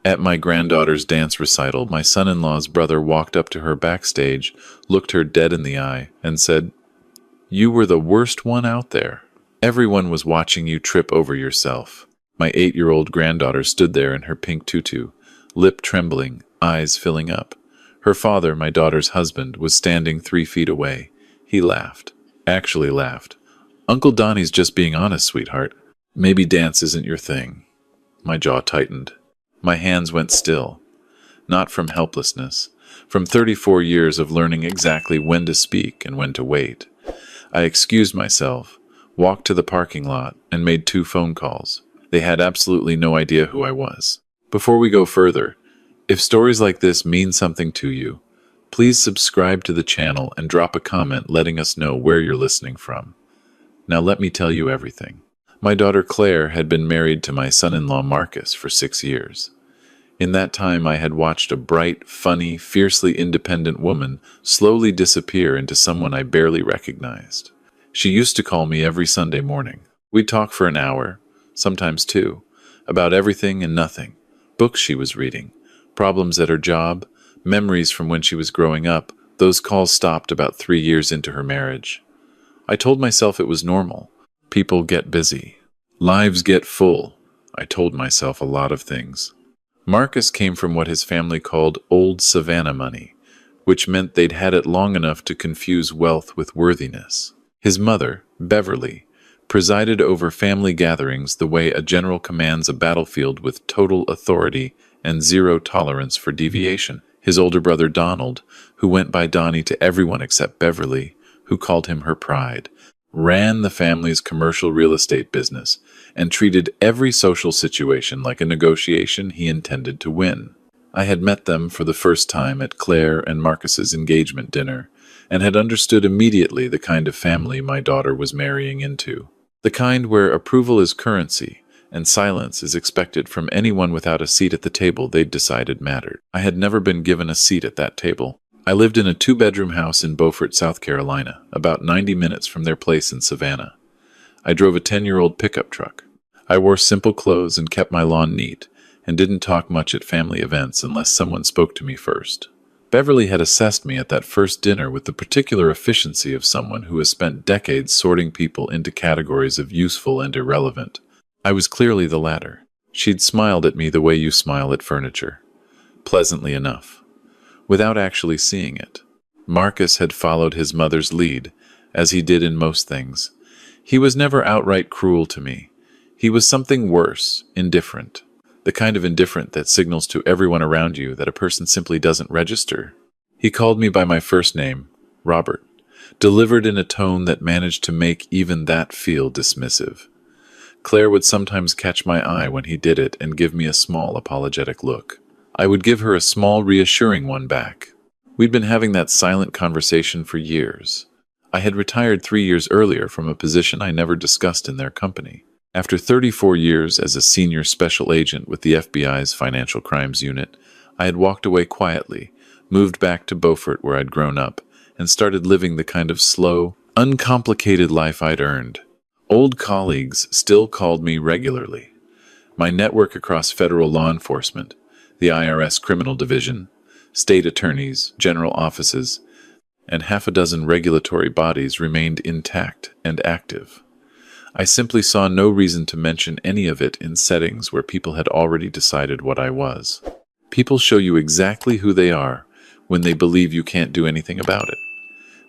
At my granddaughter's dance recital, my son-in-law's brother walked up to her backstage, looked her dead in the eye, and said, "You were the worst one out there. Everyone was watching you trip over yourself." My 8-year-old granddaughter stood there in her pink tutu, lip trembling, eyes filling up. Her father, my daughter's husband, was standing 3 feet away. He laughed. Actually laughed. "Uncle Donnie's just being honest, sweetheart. Maybe dance isn't your thing." My jaw tightened. My hands went still. Not from helplessness, from 34 years of learning exactly when to speak and when to wait. I excused myself, walked to the parking lot, and made 2 phone calls. They had absolutely no idea who I was. Before we go further, if stories like this mean something to you, please subscribe to the channel and drop a comment letting us know where you're listening from. Now let me tell you everything. My daughter Claire had been married to my son-in-law Marcus for 6 years. In that time, I had watched a bright, funny, fiercely independent woman slowly disappear into someone I barely recognized. She used to call me every Sunday morning. We'd talk for an hour, sometimes 2, about everything and nothing. Books she was reading, problems at her job, memories from when she was growing up. Those calls stopped about 3 years into her marriage. I told myself it was normal. People get busy. Lives get full. I told myself a lot of things. Marcus came from what his family called old Savannah money, which meant they'd had it long enough to confuse wealth with worthiness. His mother, Beverly, presided over family gatherings the way a general commands a battlefield with total authority and zero tolerance for deviation. His older brother Donald, who went by Donnie to everyone except Beverly, who called him her pride, ran the family's commercial real estate business and treated every social situation like a negotiation he intended to win. I had met them for the first time at Claire and Marcus's engagement dinner and had understood immediately the kind of family my daughter was marrying into. The kind where approval is currency and silence is expected from anyone without a seat at the table they'd decided mattered. I had never been given a seat at that table. I lived in a 2-bedroom house in Beaufort, South Carolina, about 90 minutes from their place in Savannah. I drove a 10-year-old pickup truck. I wore simple clothes and kept my lawn neat, and didn't talk much at family events unless someone spoke to me first. Beverly had assessed me at that first dinner with the particular efficiency of someone who has spent decades sorting people into categories of useful and irrelevant. I was clearly the latter. She'd smiled at me the way you smile at furniture. Pleasantly enough. Without actually seeing it. Marcus had followed his mother's lead, as he did in most things. He was never outright cruel to me. He was something worse, indifferent. The kind of indifferent that signals to everyone around you that a person simply doesn't register. He called me by my first name, Robert, delivered in a tone that managed to make even that feel dismissive. Claire would sometimes catch my eye when he did it and give me a small apologetic look. I would give her a small reassuring one back. We'd been having that silent conversation for years. I had retired 3 years earlier from a position I never discussed in their company. After 34 years as a senior special agent with the FBI's Financial Crimes Unit, I had walked away quietly, moved back to Beaufort where I'd grown up, and started living the kind of slow, uncomplicated life I'd earned. Old colleagues still called me regularly. My network across federal law enforcement, the IRS Criminal Division, state attorneys, general offices, and half a dozen regulatory bodies remained intact and active. I simply saw no reason to mention any of it in settings where people had already decided what I was. People show you exactly who they are when they believe you can't do anything about it.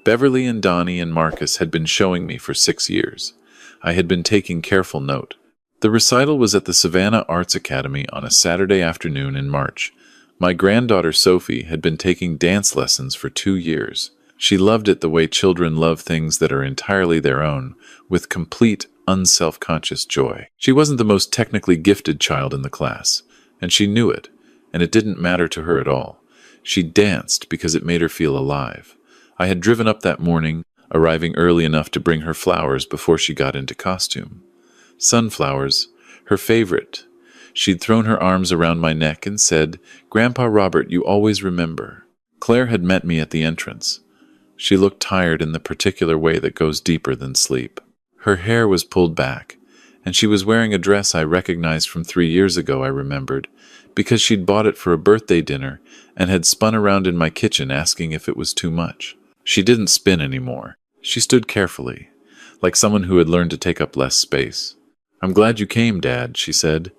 Beverly and Donnie and Marcus had been showing me for 6 years. I had been taking careful note. The recital was at the Savannah Arts Academy on a Saturday afternoon in March. My granddaughter Sophie had been taking dance lessons for 2 years. She loved it the way children love things that are entirely their own, with complete, unself-conscious joy. She wasn't the most technically gifted child in the class, and she knew it, and it didn't matter to her at all. She danced because it made her feel alive. I had driven up that morning, arriving early enough to bring her flowers before she got into costume. Sunflowers, her favorite. She'd thrown her arms around my neck and said, "Grandpa Robert, you always remember." Claire had met me at the entrance. She looked tired in the particular way that goes deeper than sleep. Her hair was pulled back, And she was wearing a dress I recognized from 3 years ago, I remembered, because she'd bought it for a birthday dinner and had spun around in my kitchen asking if it was too much. She didn't spin anymore. She stood carefully, like someone who had learned to take up less space. "I'm glad you came, Dad," she said.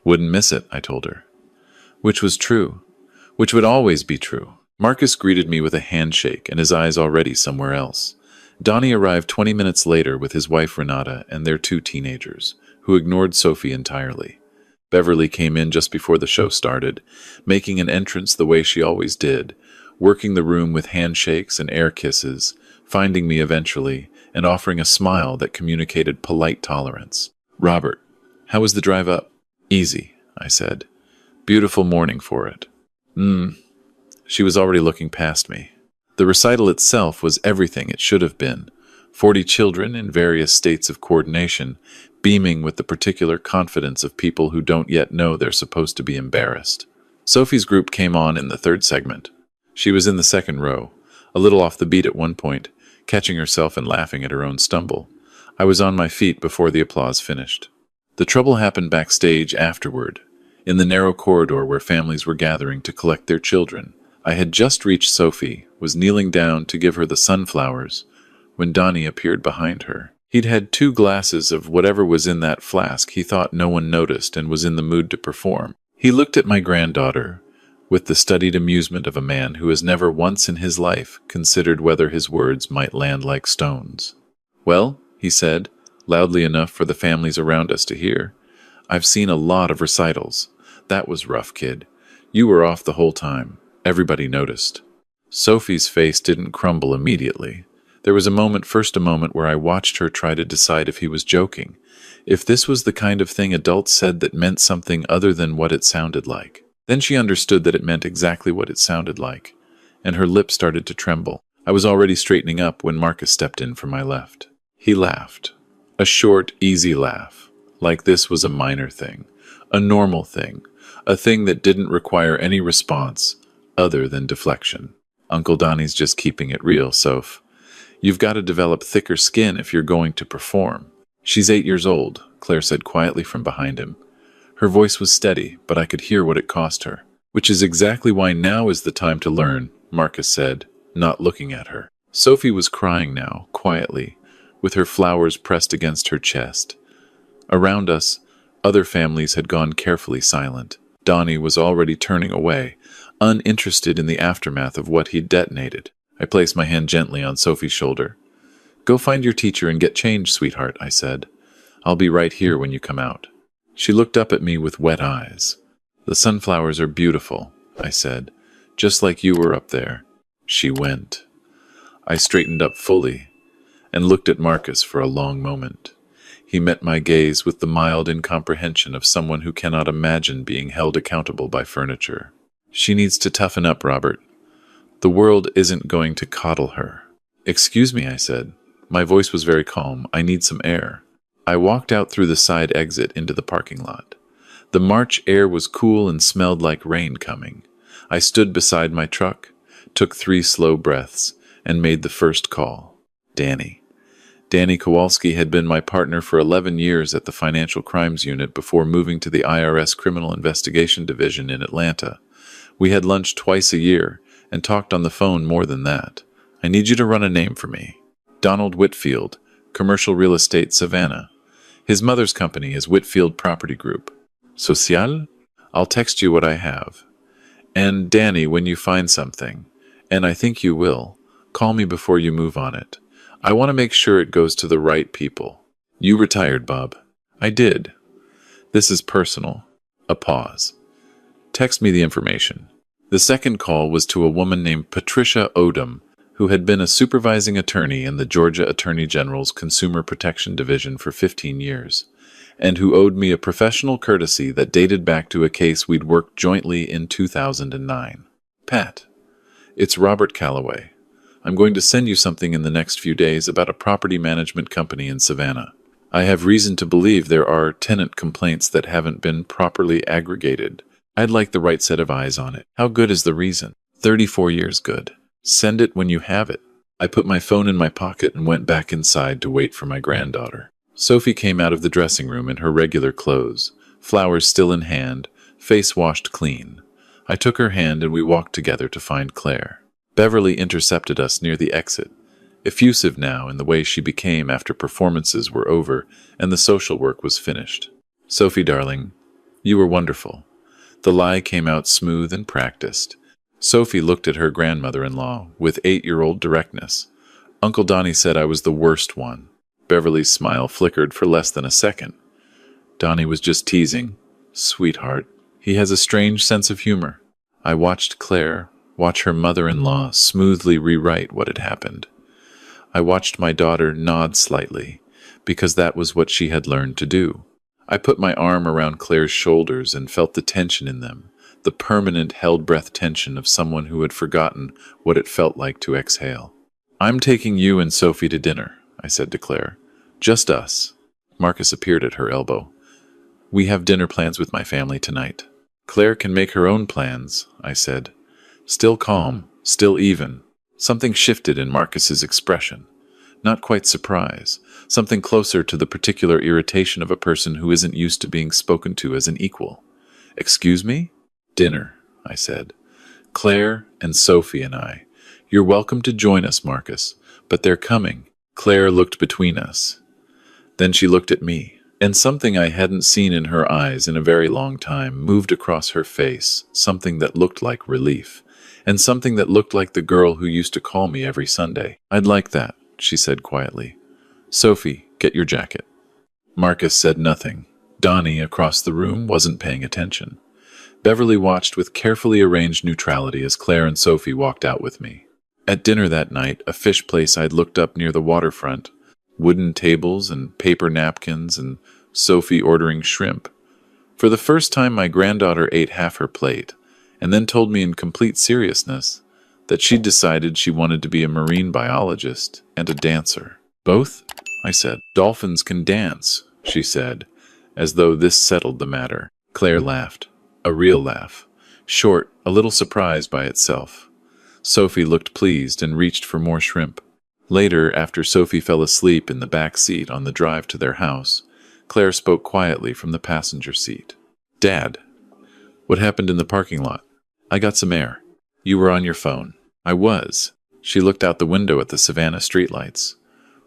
"Wouldn't miss it," I told her. Which was true. Which would always be true. Marcus greeted me with a handshake and his eyes already somewhere else. Donnie arrived 20 minutes later with his wife Renata and their 2 teenagers, who ignored Sophie entirely. Beverly came in just before the show started, making an entrance the way she always did, working the room with handshakes and air kisses, finding me eventually, and offering a smile that communicated polite tolerance. "Robert, how was the drive up?" "Easy," I said. "Beautiful morning for it." She was already looking past me. The recital itself was everything it should have been. 40 children in various states of coordination, beaming with the particular confidence of people who don't yet know they're supposed to be embarrassed. Sophie's group came on in the 3rd segment. She was in the 2nd row, a little off the beat at one point, catching herself and laughing at her own stumble. I was on my feet before the applause finished. The trouble happened backstage afterward, in the narrow corridor where families were gathering to collect their children. I had just reached Sophie, was kneeling down to give her the sunflowers, when Donnie appeared behind her. He'd had 2 glasses of whatever was in that flask he thought no one noticed and was in the mood to perform. He looked at my granddaughter with the studied amusement of a man who has never once in his life considered whether his words might land like stones. "Well," he said, loudly enough for the families around us to hear, "I've seen a lot of recitals. That was rough, kid. You were off the whole time. Everybody noticed." Sophie's face didn't crumble immediately. There was a moment where I watched her try to decide if he was joking, if this was the kind of thing adults said that meant something other than what it sounded like. Then she understood that it meant exactly what it sounded like, and her lips started to tremble. I was already straightening up when Marcus stepped in from my left. He laughed. A short, easy laugh, like this was a minor thing, a normal thing, a thing that didn't require any response other than deflection. "Uncle Donnie's just keeping it real, Soph. You've got to develop thicker skin if you're going to perform." "She's 8 years old," Claire said quietly from behind him. Her voice was steady, but I could hear what it cost her. "Which is exactly why now is the time to learn," Marcus said, not looking at her. Sophie was crying now, quietly, with her flowers pressed against her chest. Around us, other families had gone carefully silent. Donnie was already turning away, uninterested in the aftermath of what he'd detonated. I placed my hand gently on Sophie's shoulder. "Go find your teacher and get changed, sweetheart," I said. "I'll be right here when you come out." She looked up at me with wet eyes. "The sunflowers are beautiful," I said, "just like you were up there." She went. I straightened up fully and looked at Marcus for a long moment. He met my gaze with the mild incomprehension of someone who cannot imagine being held accountable by furniture. "She needs to toughen up, Robert. The world isn't going to coddle her." "Excuse me," I said. My voice was very calm. "I need some air." I walked out through the side exit into the parking lot. The March air was cool and smelled like rain coming. I stood beside my truck, took 3 slow breaths, and made the first call. Danny. Danny Kowalski had been my partner for 11 years at the Financial Crimes Unit before moving to the IRS Criminal Investigation Division in Atlanta. We had lunch twice a year and talked on the phone more than that. "I need you to run a name for me. Donald Whitfield, Commercial Real Estate, Savannah. His mother's company is Whitfield Property Group. Social? I'll text you what I have. And Danny, when you find something, and I think you will, call me before you move on it. I want to make sure it goes to the right people." "You retired, Bob." "I did. This is personal." A pause. "Text me the information." The second call was to a woman named Patricia Odom, who had been a supervising attorney in the Georgia Attorney General's Consumer Protection Division for 15 years, and who owed me a professional courtesy that dated back to a case we'd worked jointly in 2009. "Pat, it's Robert Calloway. I'm going to send you something in the next few days about a property management company in Savannah. I have reason to believe there are tenant complaints that haven't been properly aggregated. I'd like the right set of eyes on it." "How good is the reason?" 34 years good. "Send it when you have it." I put my phone in my pocket and went back inside to wait for my granddaughter. Sophie came out of the dressing room in her regular clothes, flowers still in hand, face washed clean. I took her hand and we walked together to find Claire. Beverly intercepted us near the exit, effusive now in the way she became after performances were over and the social work was finished. "Sophie, darling, you were wonderful." The lie came out smooth and practiced. Sophie looked at her grandmother-in-law with 8-year-old directness. "Uncle Donnie said I was the worst one." Beverly's smile flickered for less than a second. "Donnie was just teasing. Sweetheart. He has a strange sense of humor." I watched Claire watch her mother-in-law smoothly rewrite what had happened. I watched my daughter nod slightly, because that was what she had learned to do. I put my arm around Claire's shoulders and felt the tension in them, the permanent held-breath tension of someone who had forgotten what it felt like to exhale. "I'm taking you and Sophie to dinner," I said to Claire. "Just us." Marcus appeared at her elbow. "We have dinner plans with my family tonight." "Claire can make her own plans," I said. Still calm, still even. Something shifted in Marcus's expression. Not quite surprise. Something closer to the particular irritation of a person who isn't used to being spoken to as an equal. "Excuse me?" "Dinner," I said. "Claire and Sophie and I. You're welcome to join us, Marcus, but they're coming." Claire looked between us. Then she looked at me, and something I hadn't seen in her eyes in a very long time moved across her face, something that looked like relief, and something that looked like the girl who used to call me every Sunday. "I'd like that," she said quietly. "Sophie, get your jacket." Marcus said nothing. Donnie, across the room, wasn't paying attention. Beverly watched with carefully arranged neutrality as Claire and Sophie walked out with me. At dinner that night, a fish place I'd looked up near the waterfront, wooden tables and paper napkins and Sophie ordering shrimp. For the first time, my granddaughter ate half her plate, and then told me in complete seriousness that she'd decided she wanted to be a marine biologist and a dancer. "Both?" I said. "Dolphins can dance," she said, as though this settled the matter. Claire laughed. A real laugh. Short, a little surprised by itself. Sophie looked pleased and reached for more shrimp. Later, after Sophie fell asleep in the back seat on the drive to their house, Claire spoke quietly from the passenger seat. "Dad, what happened in the parking lot?" "I got some air." "You were on your phone." "I was." She looked out the window at the Savannah streetlights.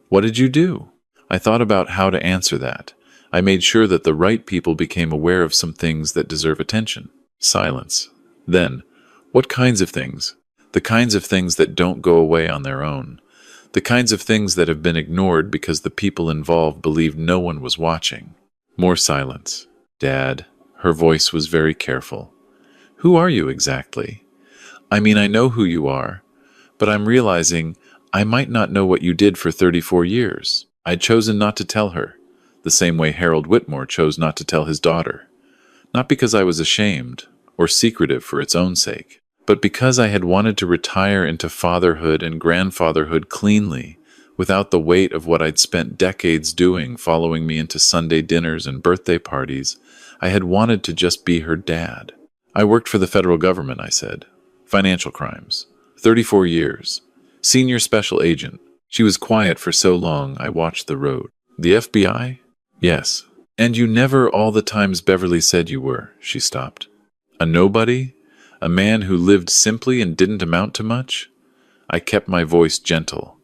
"What did you do?" I thought about how to answer that. I made sure that the right people became aware of some things that deserve attention. Silence. Then, "What kinds of things?" "The kinds of things that don't go away on their own. The kinds of things that have been ignored because the people involved believed no one was watching." More silence. "Dad," her voice was very careful. "Who are you exactly? I mean, I know who you are, but I'm realizing I might not know what you did for 34 years. I'd chosen not to tell her, the same way Harold Whitmore chose not to tell his daughter. Not because I was ashamed or secretive for its own sake, but because I had wanted to retire into fatherhood and grandfatherhood cleanly, without the weight of what I'd spent decades doing following me into Sunday dinners and birthday parties. I had wanted to just be her dad. "I worked for the federal government," I said. "Financial crimes. 34 years. Senior special agent." She was quiet for so long I watched the road. "The FBI?" "Yes." "And you never all the times Beverly said you were," she stopped. "A nobody? A man who lived simply and didn't amount to much?" I kept my voice gentle.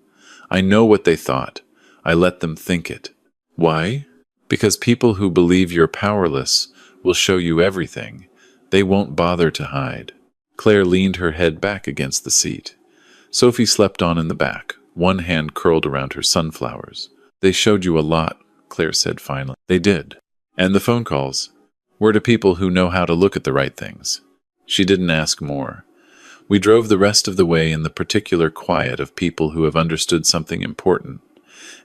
"I know what they thought. I let them think it." "Why?" "Because people who believe you're powerless will show you everything. They won't bother to hide." Claire leaned her head back against the seat. Sophie slept on in the back, one hand curled around her sunflowers. "They showed you a lot," Claire said finally. "They did. And the phone calls were to people who know how to look at the right things." She didn't ask more. We drove the rest of the way in the particular quiet of people who have understood something important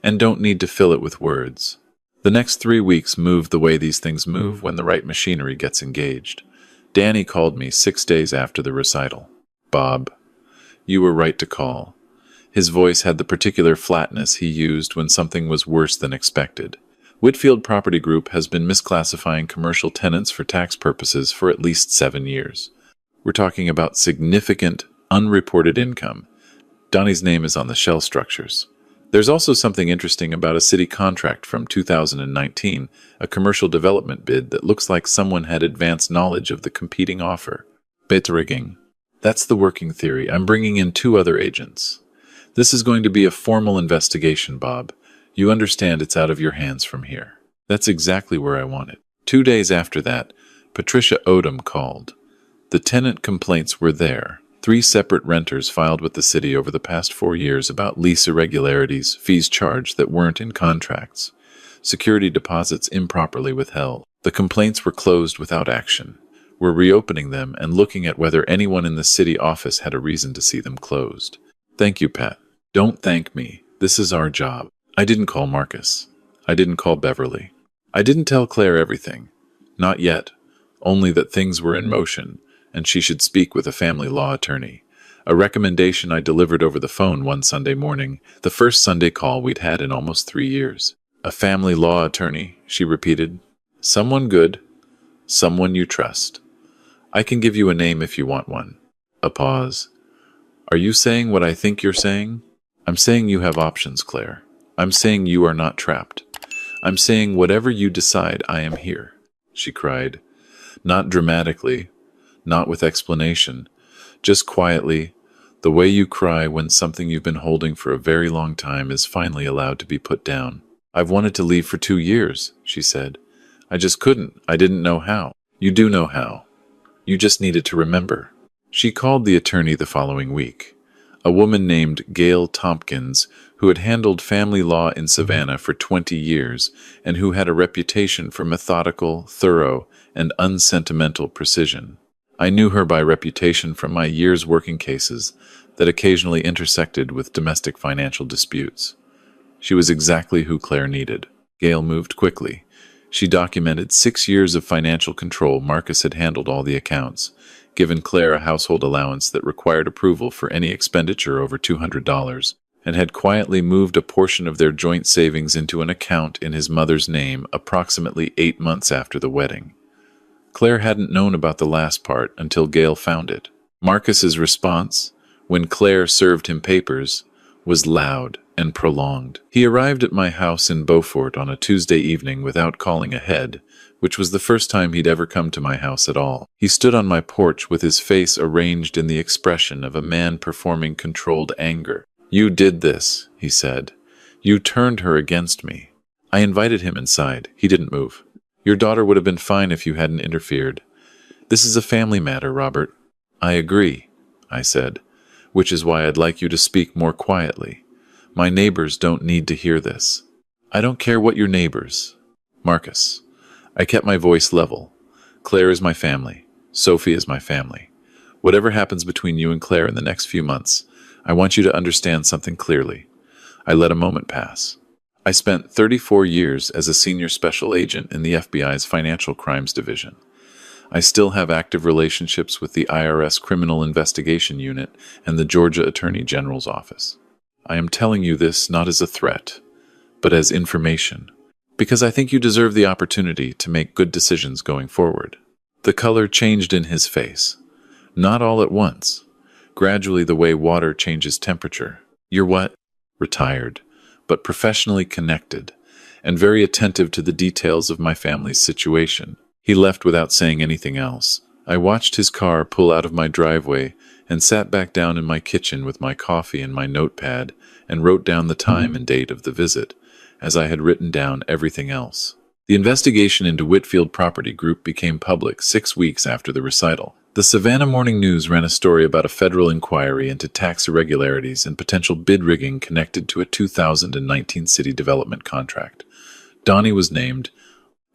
and don't need to fill it with words. The next 3 weeks moved the way these things move when the right machinery gets engaged. Danny called me 6 days after the recital. "Bob, you were right to call." His voice had the particular flatness he used when something was worse than expected. "Whitfield Property Group has been misclassifying commercial tenants for tax purposes for at least 7 years. We're talking about significant, unreported income. Donnie's name is on the shell structures. There's also something interesting about a city contract from 2019, a commercial development bid that looks like someone had advanced knowledge of the competing offer. Bit rigging. That's the working theory. I'm bringing in 2 other agents. This is going to be a formal investigation, Bob. You understand it's out of your hands from here. That's exactly where I want it. 2 days after that, Patricia Odom called. The tenant complaints were there. 3 separate renters filed with the city over the past 4 years about lease irregularities, fees charged that weren't in contracts, security deposits improperly withheld. The complaints were closed without action. We're reopening them and looking at whether anyone in the city office had a reason to see them closed. Thank you, Pat. Don't thank me. This is our job. I didn't call Marcus. I didn't call Beverly. I didn't tell Claire everything. Not yet. Only that things were in motion, and she should speak with a family law attorney. A recommendation I delivered over the phone one Sunday morning, the first Sunday call we'd had in almost 3 years. A family law attorney, she repeated. Someone good. Someone you trust. I can give you a name if you want one. A pause. Are you saying what I think you're saying? I'm saying you have options, Claire. I'm saying you are not trapped. I'm saying whatever you decide, I am here, she cried. Not dramatically, not with explanation, just quietly, the way you cry when something you've been holding for a very long time is finally allowed to be put down. I've wanted to leave for 2 years, she said. I just couldn't. I didn't know how. You do know how. You just needed to remember. She called the attorney the following week, a woman named Gail Tompkins, who had handled family law in Savannah for 20 years and who had a reputation for methodical, thorough, and unsentimental precision. I knew her by reputation from my years working cases that occasionally intersected with domestic financial disputes. She was exactly who Claire needed. Gail moved quickly. She documented 6 years of financial control. Marcus had handled all the accounts, given Claire a household allowance that required approval for any expenditure over $200, and had quietly moved a portion of their joint savings into an account in his mother's name approximately 8 months after the wedding. Claire hadn't known about the last part until Gail found it. Marcus's response, when Claire served him papers, was loud and prolonged. He arrived at my house in Beaufort on a Tuesday evening without calling ahead, which was the first time he'd ever come to my house at all. He stood on my porch with his face arranged in the expression of a man performing controlled anger. You did this, he said. You turned her against me. I invited him inside. He didn't move. Your daughter would have been fine if you hadn't interfered. This is a family matter, Robert. I agree, I said, which is why I'd like you to speak more quietly. My neighbors don't need to hear this. I don't care what your neighbors. Marcus. I kept my voice level. Claire is my family. Sophie is my family. Whatever happens between you and Claire in the next few months, I want you to understand something clearly. I let a moment pass. I spent 34 years as a senior special agent in the FBI's Financial Crimes Division. I still have active relationships with the IRS Criminal Investigation Unit and the Georgia Attorney General's Office. I am telling you this not as a threat, but as information, because I think you deserve the opportunity to make good decisions going forward. The color changed in his face. Not all at once. Gradually, the way water changes temperature. You're what? Retired, but professionally connected, and very attentive to the details of my family's situation. He left without saying anything else. I watched his car pull out of my driveway and sat back down in my kitchen with my coffee and my notepad and wrote down the time and date of the visit, as I had written down everything else. The investigation into Whitfield Property Group became public 6 weeks after the recital. The Savannah Morning News ran a story about a federal inquiry into tax irregularities and potential bid rigging connected to a 2019 city development contract. Donnie was named.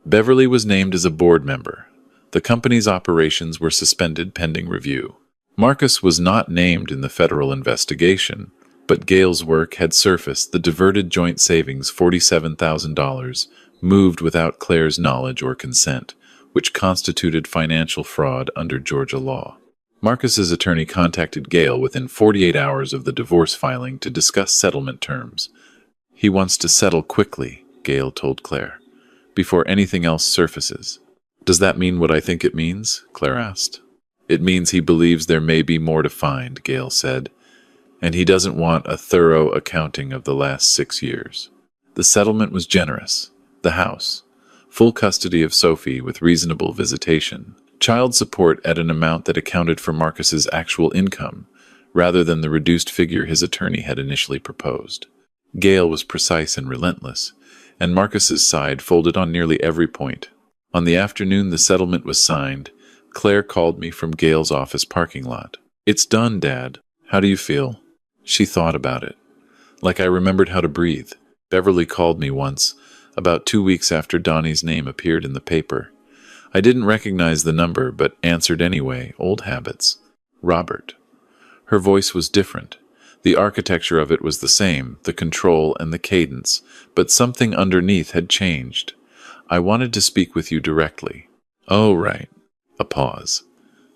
Beverly was named as a board member. The company's operations were suspended pending review. Marcus was not named in the federal investigation, but Gail's work had surfaced the diverted joint savings $47,000 moved without Claire's knowledge or consent, which constituted financial fraud under Georgia law. Marcus's attorney contacted Gail within 48 hours of the divorce filing to discuss settlement terms. He wants to settle quickly, Gail told Claire, before anything else surfaces. Does that mean what I think it means? Claire asked. It means he believes there may be more to find, Gail said, and he doesn't want a thorough accounting of the last 6 years. The settlement was generous. The house, full custody of Sophie with reasonable visitation, child support at an amount that accounted for Marcus's actual income, rather than the reduced figure his attorney had initially proposed. Gail was precise and relentless, and Marcus's side folded on nearly every point. On the afternoon the settlement was signed, Claire called me from Gail's office parking lot. "It's done, Dad. How do you feel?" She thought about it. Like I remembered how to breathe. Beverly called me once, about 2 weeks after Donnie's name appeared in the paper. I didn't recognize the number, but answered anyway. Old habits. Robert. Her voice was different. The architecture of it was the same, the control and the cadence, but something underneath had changed. "I wanted to speak with you directly." "Oh, right." A pause.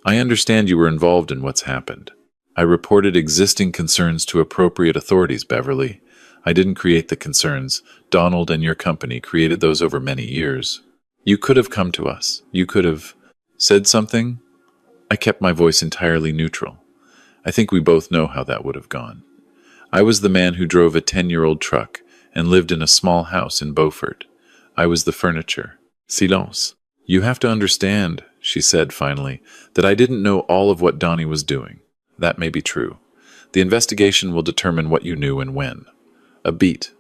"I understand you were involved in what's happened." "I reported existing concerns to appropriate authorities, Beverly. I didn't create the concerns. Donald and your company created those over many years. You could have come to us. You could have said something." I kept my voice entirely neutral. I think we both know how that would have gone. I was the man who drove a 10-year-old truck and lived in a small house in Beaufort. I was the furniture. Silence. "You have to understand," she said finally, "that I didn't know all of what Donnie was doing. That may be true. The investigation will determine what you knew and when. A beat.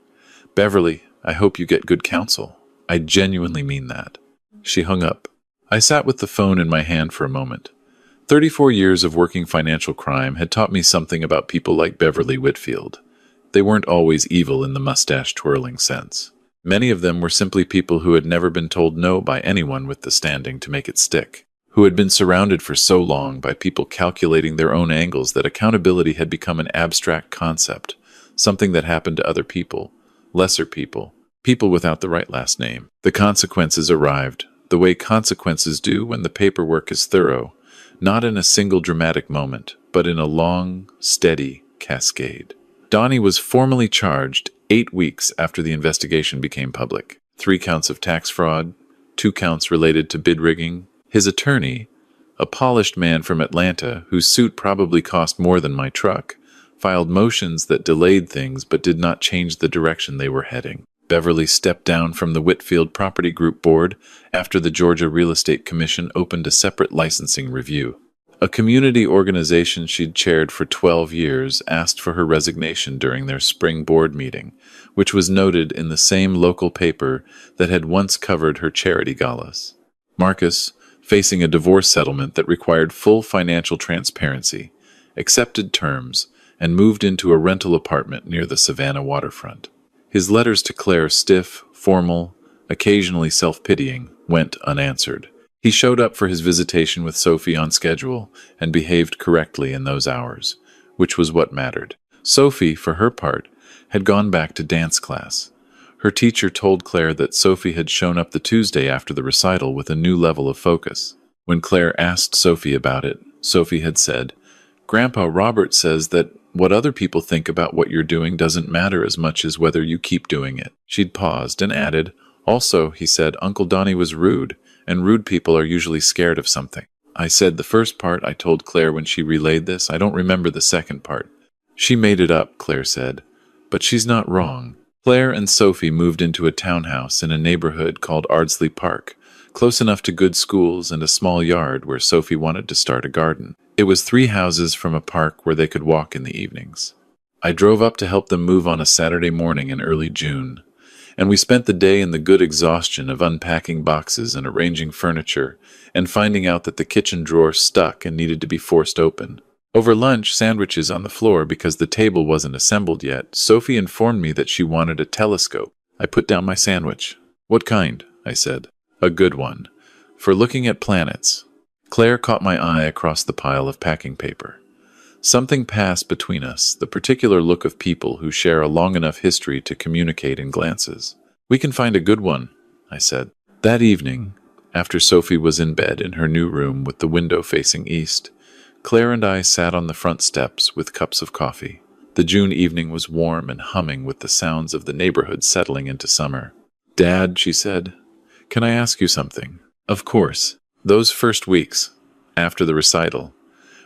Beverly, I hope you get good counsel. I genuinely mean that." She hung up. I sat with the phone in my hand for a moment. 34 years of working financial crime had taught me something about people like Beverly Whitfield. They weren't always evil in the mustache-twirling sense. Many of them were simply people who had never been told no by anyone with the standing to make it stick, who had been surrounded for so long by people calculating their own angles that accountability had become an abstract concept, something that happened to other people, lesser people, people without the right last name. The consequences arrived, the way consequences do when the paperwork is thorough, not in a single dramatic moment, but in a long, steady cascade. Donnie was formally charged 8 weeks after the investigation became public. 3 counts of tax fraud, 2 counts related to bid rigging. His attorney, a polished man from Atlanta whose suit probably cost more than my truck, filed motions that delayed things but did not change the direction they were heading. Beverly stepped down from the Whitfield Property Group board after the Georgia Real Estate Commission opened a separate licensing review. A community organization she'd chaired for 12 years asked for her resignation during their spring board meeting, which was noted in the same local paper that had once covered her charity galas. Marcus, facing a divorce settlement that required full financial transparency, accepted terms and moved into a rental apartment near the Savannah waterfront. His letters to Claire, stiff, formal, occasionally self-pitying, went unanswered. He showed up for his visitation with Sophie on schedule and behaved correctly in those hours, which was what mattered. Sophie, for her part, had gone back to dance class. Her teacher told Claire that Sophie had shown up the Tuesday after the recital with a new level of focus. When Claire asked Sophie about it, Sophie had said, "Grandpa Robert says that what other people think about what you're doing doesn't matter as much as whether you keep doing it." She'd paused and added, "Also, he said, Uncle Donnie was rude, and rude people are usually scared of something." I said the first part, I told Claire when she relayed this. I don't remember the second part. "She made it up," Claire said. "But she's not wrong." Claire and Sophie moved into a townhouse in a neighborhood called Ardsley Park, close enough to good schools and a small yard where Sophie wanted to start a garden. It was 3 houses from a park where they could walk in the evenings. I drove up to help them move on a Saturday morning in early June, and we spent the day in the good exhaustion of unpacking boxes and arranging furniture and finding out that the kitchen drawer stuck and needed to be forced open. Over lunch, sandwiches on the floor because the table wasn't assembled yet, Sophie informed me that she wanted a telescope. I put down my sandwich. "What kind?" I said. "A good one. For looking at planets." Claire caught my eye across the pile of packing paper. Something passed between us, the particular look of people who share a long enough history to communicate in glances. "We can find a good one," I said. That evening, after Sophie was in bed in her new room with the window facing east, Claire and I sat on the front steps with cups of coffee. The June evening was warm and humming with the sounds of the neighborhood settling into summer. "Dad," she said, "can I ask you something?" "Of course." "Those first weeks, after the recital,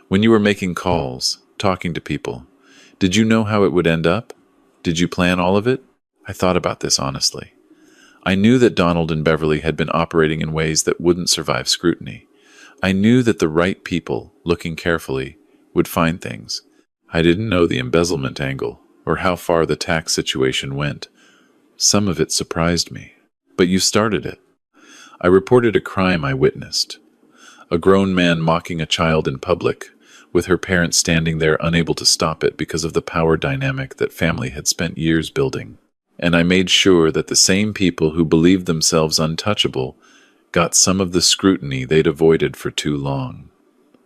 when you were making calls, talking to people, Did you know how it would end up? Did you plan all of it? I thought about this honestly. I knew that Donald and Beverly had been operating in ways that wouldn't survive scrutiny. I knew that the right people, looking carefully, would find things. I didn't know the embezzlement angle, or how far the tax situation went. Some of it surprised me. But you started it. I reported a crime I witnessed. A grown man mocking a child in public, with her parents standing there unable to stop it because of the power dynamic that family had spent years building. And I made sure that the same people who believed themselves untouchable got some of the scrutiny they'd avoided for too long.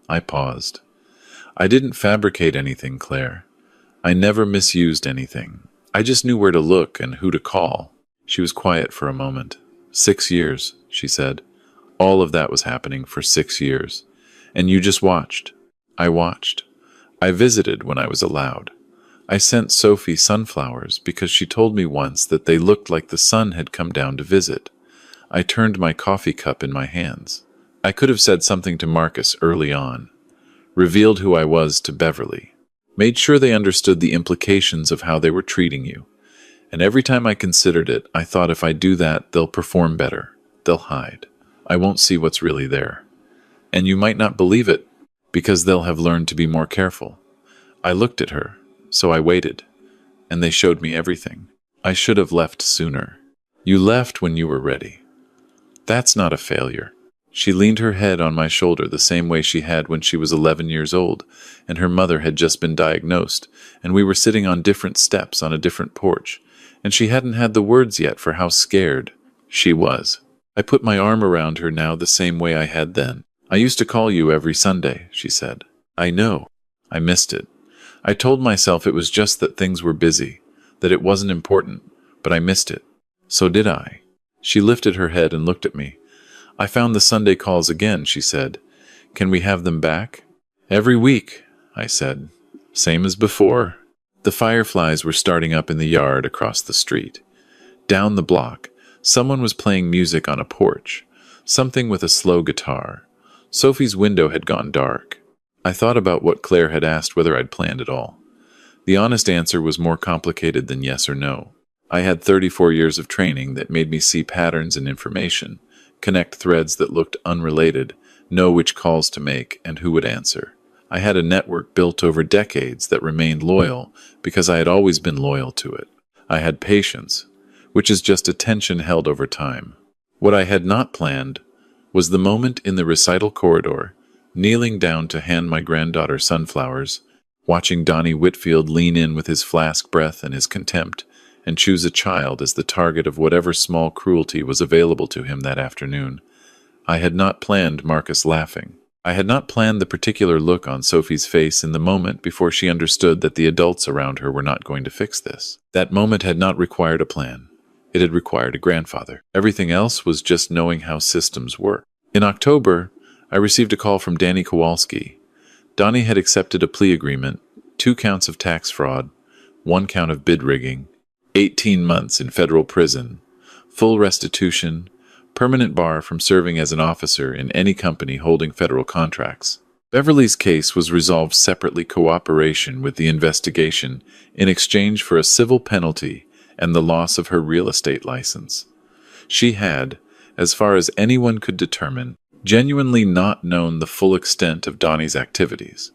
I paused. I didn't fabricate anything, Claire. I never misused anything. I just knew where to look and who to call. She was quiet for a moment. 6 years, she said. All of that was happening for 6 years. And you just watched. I watched. I visited when I was allowed. I sent Sophie sunflowers because she told me once that they looked like the sun had come down to visit. I turned my coffee cup in my hands. I could have said something to Marcus early on. Revealed who I was to Beverly. Made sure they understood the implications of how they were treating you. And every time I considered it, I thought if I do that, they'll perform better. They'll hide. I won't see what's really there. And you might not believe it, because they'll have learned to be more careful. I looked at her, so I waited, and they showed me everything. I should have left sooner. You left when you were ready. That's not a failure. She leaned her head on my shoulder the same way she had when she was 11 years old, and her mother had just been diagnosed, and we were sitting on different steps on a different porch, and she hadn't had the words yet for how scared she was. I put my arm around her now the same way I had then. I used to call you every Sunday, she said. I know. I missed it. I told myself it was just that things were busy, that it wasn't important, but I missed it. So did I. She lifted her head and looked at me. I found the Sunday calls again, she said. Can we have them back? Every week, I said. Same as before. The fireflies were starting up in the yard across the street. Down the block, someone was playing music on a porch, something with a slow guitar. Sophie's window had gone dark. I thought about what Claire had asked whether I'd planned it all. The honest answer was more complicated than yes or no. I had 34 years of training that made me see patterns in information, connect threads that looked unrelated, know which calls to make and who would answer. I had a network built over decades that remained loyal because I had always been loyal to it. I had patience, which is just attention held over time. What I had not planned was the moment in the recital corridor, kneeling down to hand my granddaughter sunflowers, watching Donnie Whitfield lean in with his flask breath and his contempt, and choose a child as the target of whatever small cruelty was available to him that afternoon. I had not planned Marcus laughing. I had not planned the particular look on Sophie's face in the moment before she understood that the adults around her were not going to fix this. That moment had not required a plan. It had required a grandfather. Everything else was just knowing how systems work. In October, I received a call from Danny Kowalski. Donnie had accepted a plea agreement, 2 counts of tax fraud, 1 count of bid rigging, 18 months in federal prison, full restitution, permanent bar from serving as an officer in any company holding federal contracts. Beverly's case was resolved separately, cooperation with the investigation in exchange for a civil penalty and the loss of her real estate license. She had, as far as anyone could determine, genuinely not known the full extent of Donnie's activities.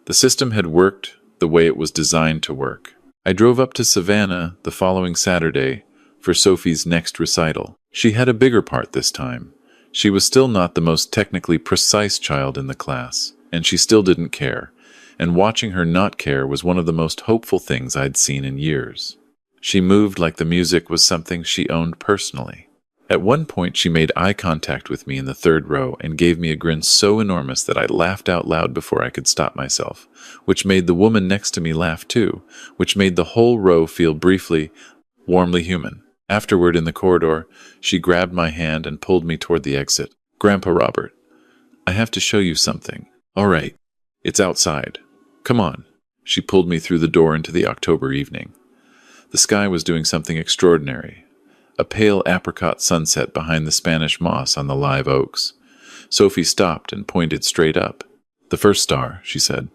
The system had worked the way it was designed to work. I drove up to Savannah the following Saturday for Sophie's next recital. She had a bigger part this time. She was still not the most technically precise child in the class, and she still didn't care, and watching her not care was one of the most hopeful things I'd seen in years. She moved like the music was something she owned personally. At one point she made eye contact with me in the 3rd row and gave me a grin so enormous that I laughed out loud before I could stop myself, which made the woman next to me laugh too, which made the whole row feel briefly, warmly human. Afterward in the corridor, she grabbed my hand and pulled me toward the exit. Grandpa Robert, I have to show you something. All right, it's outside. Come on. She pulled me through the door into the October evening. The sky was doing something extraordinary. A pale apricot sunset behind the Spanish moss on the live oaks. Sophie stopped and pointed straight up. The first star, she said.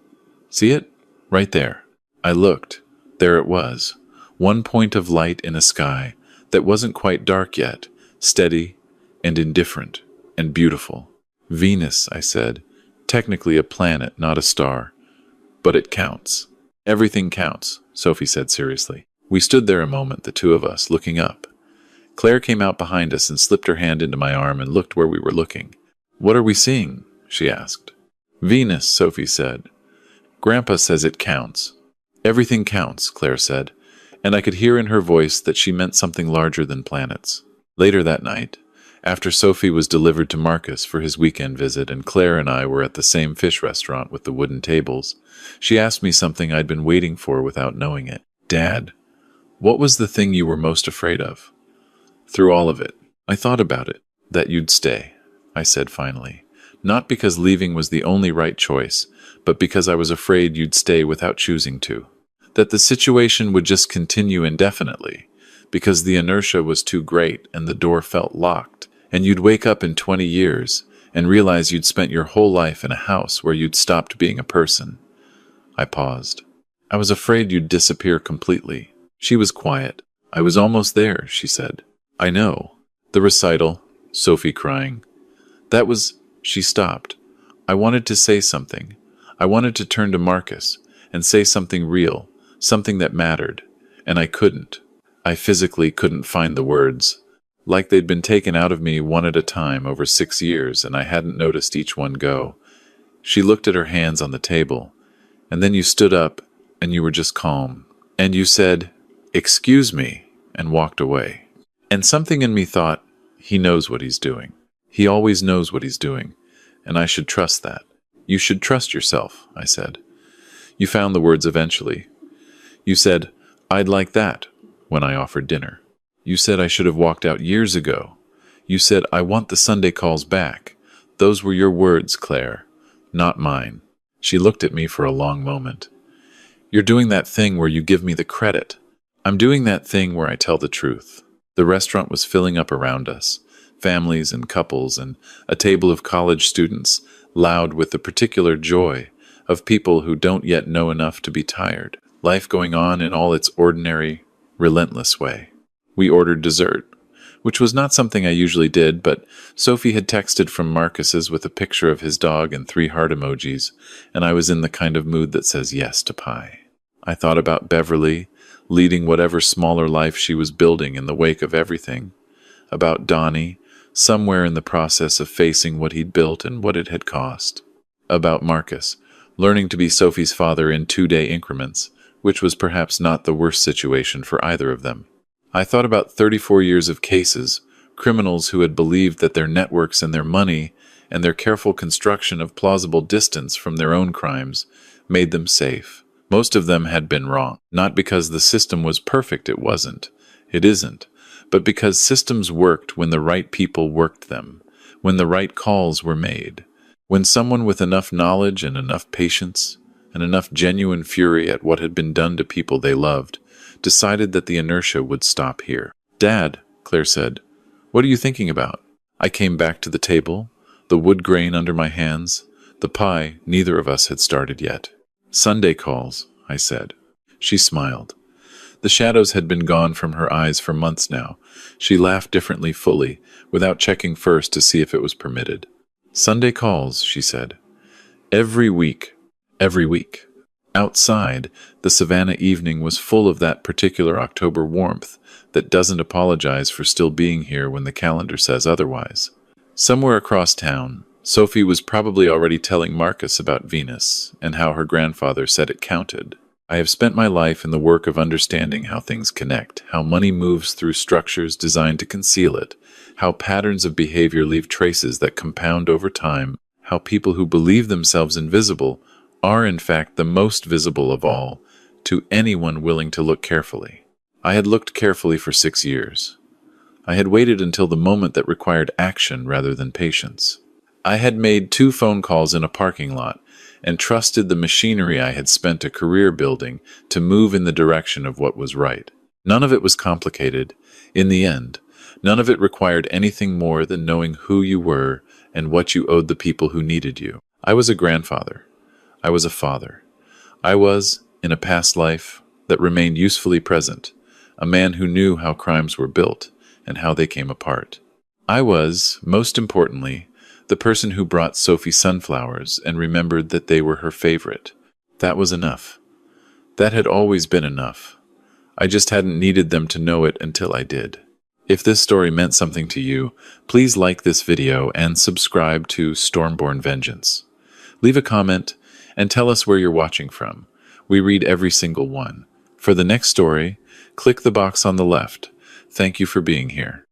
See it? Right there. I looked. There it was. One point of light in a sky that wasn't quite dark yet, steady and indifferent and beautiful. Venus, I said. Technically a planet, not a star. But it counts. Everything counts, Sophie said seriously. We stood there a moment, the two of us, looking up. Claire came out behind us and slipped her hand into my arm and looked where we were looking. What are we seeing? She asked. Venus, Sophie said. Grandpa says it counts. Everything counts, Claire said, and I could hear in her voice that she meant something larger than planets. Later that night, after Sophie was delivered to Marcus for his weekend visit and Claire and I were at the same fish restaurant with the wooden tables, she asked me something I'd been waiting for without knowing it. Dad, what was the thing you were most afraid of? Through all of it, I thought about it. That you'd stay, I said finally. Not because leaving was the only right choice, but because I was afraid you'd stay without choosing to. That the situation would just continue indefinitely, because the inertia was too great and the door felt locked, and you'd wake up in 20 years and realize you'd spent your whole life in a house where you'd stopped being a person. I paused. I was afraid you'd disappear completely. She was quiet. I was almost there, she said. I know. The recital, Sophie crying. That was... She stopped. I wanted to say something. I wanted to turn to Marcus and say something real, something that mattered, and I couldn't. I physically couldn't find the words. Like they'd been taken out of me one at a time over 6 years, and I hadn't noticed each one go. She looked at her hands on the table, and then you stood up, and you were just calm. And you said, "Excuse me," and walked away. And something in me thought, he knows what he's doing. He always knows what he's doing, and I should trust that. You should trust yourself, I said. You found the words eventually. You said, "I'd like that," when I offered dinner. You said I should have walked out years ago. You said, "I want the Sunday calls back." Those were your words, Claire, not mine. She looked at me for a long moment. You're doing that thing where you give me the credit. I'm doing that thing where I tell the truth. The restaurant was filling up around us. Families and couples and a table of college students, loud with the particular joy of people who don't yet know enough to be tired. Life going on in all its ordinary, relentless way. We ordered dessert, which was not something I usually did, but Sophie had texted from Marcus's with a picture of his dog and 3 heart emojis, and I was in the kind of mood that says yes to pie. I thought about Beverly, leading whatever smaller life she was building in the wake of everything. About Donnie, somewhere in the process of facing what he'd built and what it had cost. About Marcus, learning to be Sophie's father in 2-day increments, which was perhaps not the worst situation for either of them. I thought about 34 years of cases, criminals who had believed that their networks and their money and their careful construction of plausible distance from their own crimes made them safe. Most of them had been wrong, not because the system was perfect, it wasn't. It isn't. But because systems worked when the right people worked them, when the right calls were made, when someone with enough knowledge and enough patience and enough genuine fury at what had been done to people they loved, decided that the inertia would stop here. "Dad," Claire said, "what are you thinking about?" I came back to the table, the wood grain under my hands, the pie neither of us had started yet. "Sunday calls," I said. She smiled. The shadows had been gone from her eyes for months now. She laughed differently fully, without checking first to see if it was permitted. "Sunday calls," she said. Every week. Every week. Outside, the Savannah evening was full of that particular October warmth that doesn't apologize for still being here when the calendar says otherwise. Somewhere across town, Sophie was probably already telling Marcus about Venus and how her grandfather said it counted. I have spent my life in the work of understanding how things connect, how money moves through structures designed to conceal it, how patterns of behavior leave traces that compound over time, how people who believe themselves invisible are in fact the most visible of all to anyone willing to look carefully. I had looked carefully for 6 years. I had waited until the moment that required action rather than patience. I had made 2 phone calls in a parking lot and trusted the machinery I had spent a career building to move in the direction of what was right. None of it was complicated. In the end, none of it required anything more than knowing who you were and what you owed the people who needed you. I was a grandfather. I was a father. I was, in a past life that remained usefully present, a man who knew how crimes were built and how they came apart. I was, most importantly, the person who brought Sophie sunflowers and remembered that they were her favorite. That was enough. That had always been enough. I just hadn't needed them to know it until I did. If this story meant something to you, please like this video and subscribe to Stormborn Vengeance. Leave a comment and tell us where you're watching from. We read every single one. For the next story, click the box on the left. Thank you for being here.